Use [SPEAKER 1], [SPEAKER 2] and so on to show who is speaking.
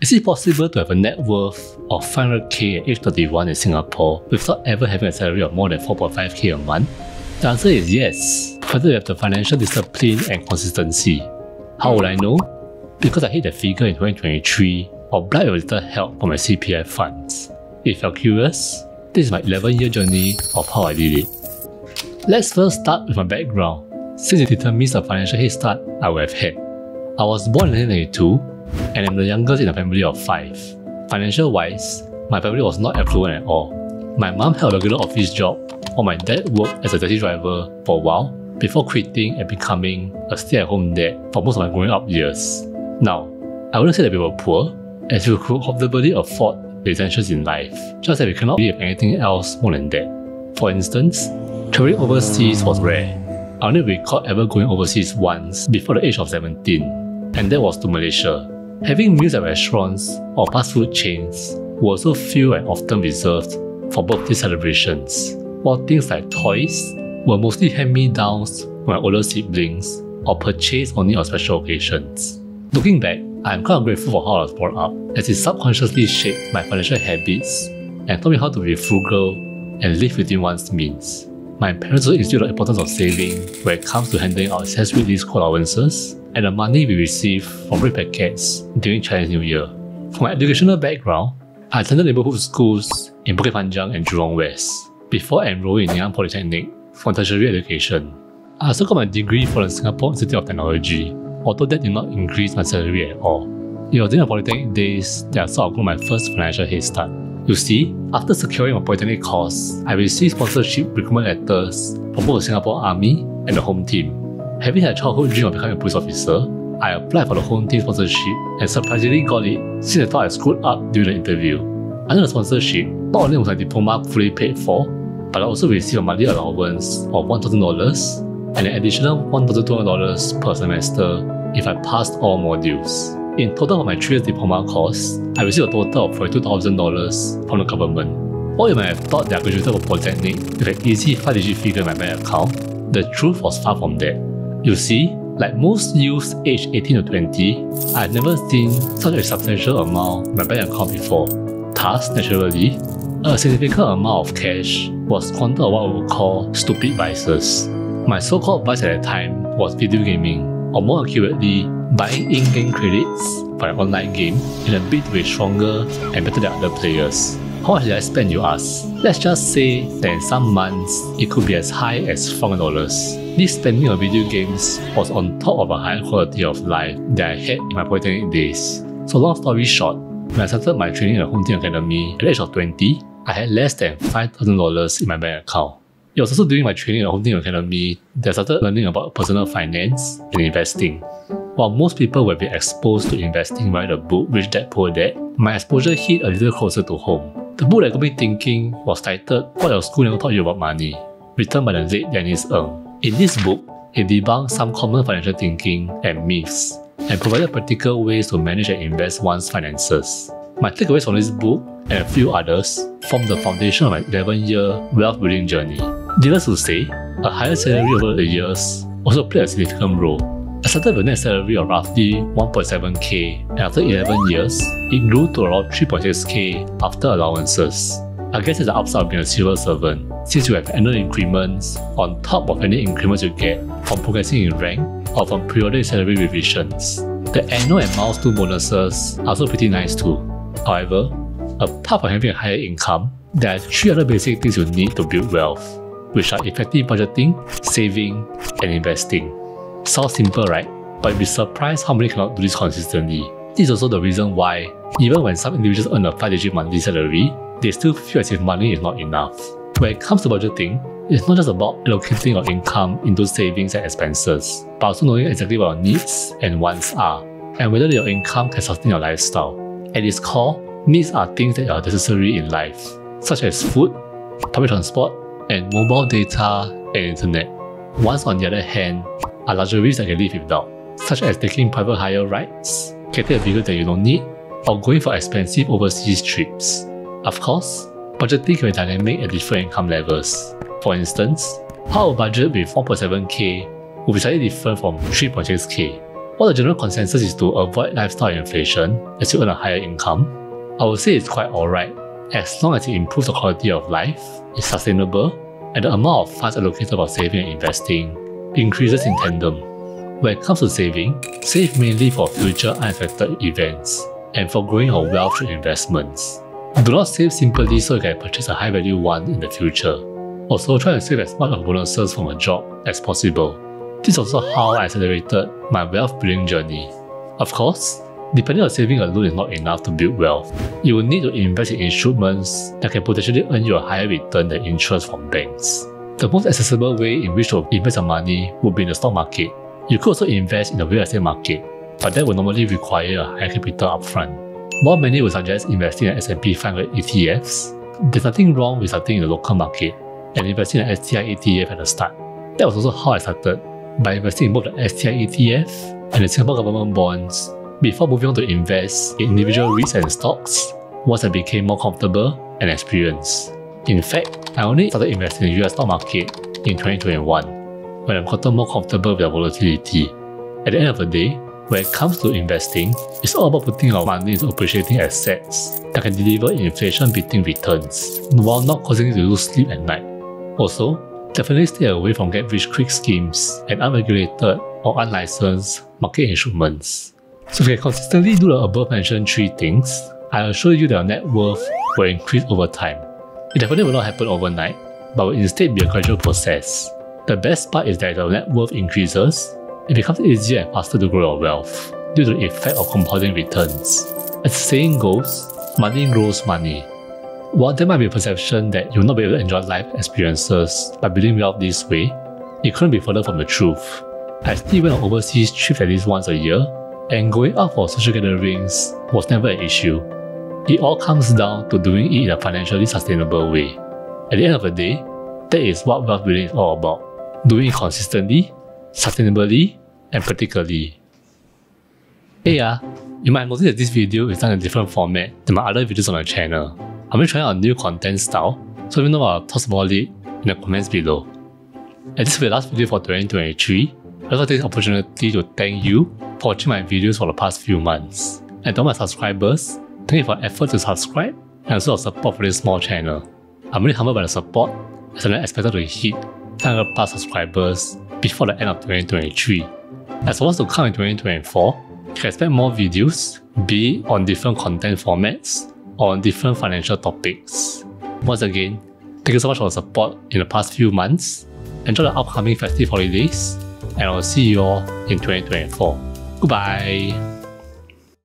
[SPEAKER 1] Is it possible to have a net worth of 500k at age 31 in Singapore without ever having a salary of more than 4.5k a month? The answer is yes, whether you have the financial discipline and consistency. How will I know? Because I hit the figure in 2023 or applied with little help from my CPF funds. If you're curious, this is my 11-year journey of how I did it. Let's first start with my background, since it determines the financial head start I would have had. I was born in 1992 and I'm the youngest in a family of 5. Financial-wise, my family was not affluent at all. My mum held a regular office job while my dad worked as a taxi driver for a while before quitting and becoming a stay-at-home dad for most of my growing up years. Now, I wouldn't say that we were poor, as we could comfortably afford the essentials in life, just that we cannot really have anything else more than that. For instance, travelling overseas was rare. I only recall ever going overseas once before the age of 17, and that was to Malaysia. Having meals at restaurants or fast food chains were also few and often reserved for birthday celebrations, while things like toys were mostly hand-me-downs from my older siblings or purchased only on special occasions. Looking back, I am quite grateful for how I was brought up, as it subconsciously shaped my financial habits and taught me how to be frugal and live within one's means. My parents also instilled the importance of saving when it comes to handling our accessory lease school allowances and the money we receive from red packets during Chinese New Year. For my educational background, I attended neighbourhood schools in Bukit Panjang and Jurong West before enrolling in Ngee Ann Polytechnic for tertiary education. I also got my degree from the Singapore Institute of Technology, although that did not increase my salary at all. It was during my Polytechnic days that I sort of got my first financial head start. You see, after securing my Polytechnic course, I received sponsorship recruitment letters from both the Singapore Army and the Home Team. Having had a childhood dream of becoming a police officer, I applied for the Home Team sponsorship and surprisingly got it since I thought I screwed up during the interview. Under the sponsorship, not only was my diploma fully paid for, but I also received a monthly allowance of $1,000 and an additional $1,200 per semester if I passed all modules. In total for my 3 years diploma course, I received a total of $42,000 from the government. While you might have thought that I graduated from Polytechnic with an easy 5-digit figure in my bank account, the truth was far from that. You see, like most youths aged 18 to 20, I had never seen such a substantial amount in my bank account before. Thus, naturally, a significant amount of cash was squandered on what we would call stupid vices. My so-called vice at the time was video gaming, or more accurately, buying in-game credits for an online game in a bid to be stronger and better than other players. How much did I spend, you ask? Let's just say that in some months, it could be as high as $400. This spending on video games was on top of a higher quality of life that I had in my Polytechnic days. So long story short, when I started my training in the Home Team Academy at the age of 20, I had less than $5,000 in my bank account. It was also during my training in the Home Team Academy that I started learning about personal finance and investing. While most people will be exposed to investing via the book Rich Dad Poor Dad, my exposure hit a little closer to home. The book that got me thinking was titled What Your School Never Taught You About Money, written by the late Dennis Ng. In this book, he debunked some common financial thinking and myths, and provided practical ways to manage and invest one's finances. My takeaways from this book and a few others form the foundation of my 11-year wealth building journey. Needless to say, a higher salary over the years also played a significant role. I started with a net salary of roughly 1.7k, and after 11 years, it grew to around 3.6k after allowances. I guess it's the upside of being a civil servant, since you have annual increments on top of any increments you get from progressing in rank or from periodic salary revisions. The annual and milestone bonuses are also pretty nice too. However, apart from having a higher income, there are 3 other basic things you need to build wealth, which are effective budgeting, saving, and investing. Sounds simple, right? But you'll be surprised how many cannot do this consistently. This is also the reason why, even when some individuals earn a 5-digit monthly salary, they still feel as if money is not enough. When it comes to budgeting, it's not just about allocating your income into savings and expenses, but also knowing exactly what your needs and wants are, and whether your income can sustain your lifestyle. At its core, needs are things that are necessary in life, such as food, public transport, and mobile data and internet. Wants, on the other hand, are luxuries that you can live without, such as taking private hire rides, getting a vehicle that you don't need, or going for expensive overseas trips. Of course, budgeting can be dynamic at different income levels. For instance, how a budget with 1.7k will be slightly different from 3.6k. While the general consensus is to avoid lifestyle inflation as you earn a higher income, I would say it's quite alright as long as it improves the quality of life, is sustainable, and the amount of funds allocated for saving and investing increases in tandem. When it comes to saving, save mainly for future unexpected events and for growing your wealth through investments. Do not save simply so you can purchase a high value one in the future. Also, try to save as much of bonuses from a job as possible. This is also how I accelerated my wealth building journey. Of course, depending on saving alone is not enough to build wealth. You will need to invest in instruments that can potentially earn you a higher return than interest from banks. The most accessible way in which to invest your money would be in the stock market. You could also invest in the real estate market, but that will normally require a higher capital upfront. While many would suggest investing in S&P 500 ETFs, there's nothing wrong with starting in the local market and investing in an STI ETF at the start. That was also how I started, by investing in both the STI ETF and the Singapore government bonds before moving on to invest in individual REITs and stocks once I became more comfortable and experienced. In fact, I only started investing in the US stock market in 2021 when I've gotten more comfortable with the volatility. At the end of the day, when it comes to investing, it's all about putting our money into appreciating assets that can deliver inflation-beating returns while not causing you to lose sleep at night. Also, definitely stay away from get-rich-quick schemes and unregulated or unlicensed market instruments. So if you can consistently do the above-mentioned 3 things, I assure you that your net worth will increase over time. It definitely will not happen overnight, but will instead be a gradual process. The best part is that as your net worth increases, it becomes easier and faster to grow your wealth due to the effect of compounding returns. As the saying goes, money grows money. While there might be a perception that you'll not be able to enjoy life experiences by building wealth this way, it couldn't be further from the truth. I still went on overseas trips at least once a year, and going out for social gatherings was never an issue. It all comes down to doing it in a financially sustainable way. At the end of the day, that is what wealth building is all about. Doing it consistently, sustainably, and practically. Hey you might notice that this video is done in a different format than my other videos on the channel. I'm trying out a new content style, so let me know what your thoughts about it in the comments below. And this will be the last video for 2023. I also take this opportunity to thank you for watching my videos for the past few months. And to all my subscribers, thank you for your effort to subscribe and also your support for this small channel. I'm really humbled by the support as I'm expected to hit 500 plus subscribers before the end of 2023. As for what's to come in 2024, you can expect more videos, be it on different content formats or on different financial topics. Once again, thank you so much for the support in the past few months. Enjoy the upcoming festive holidays, and I'll see you all in 2024. Goodbye!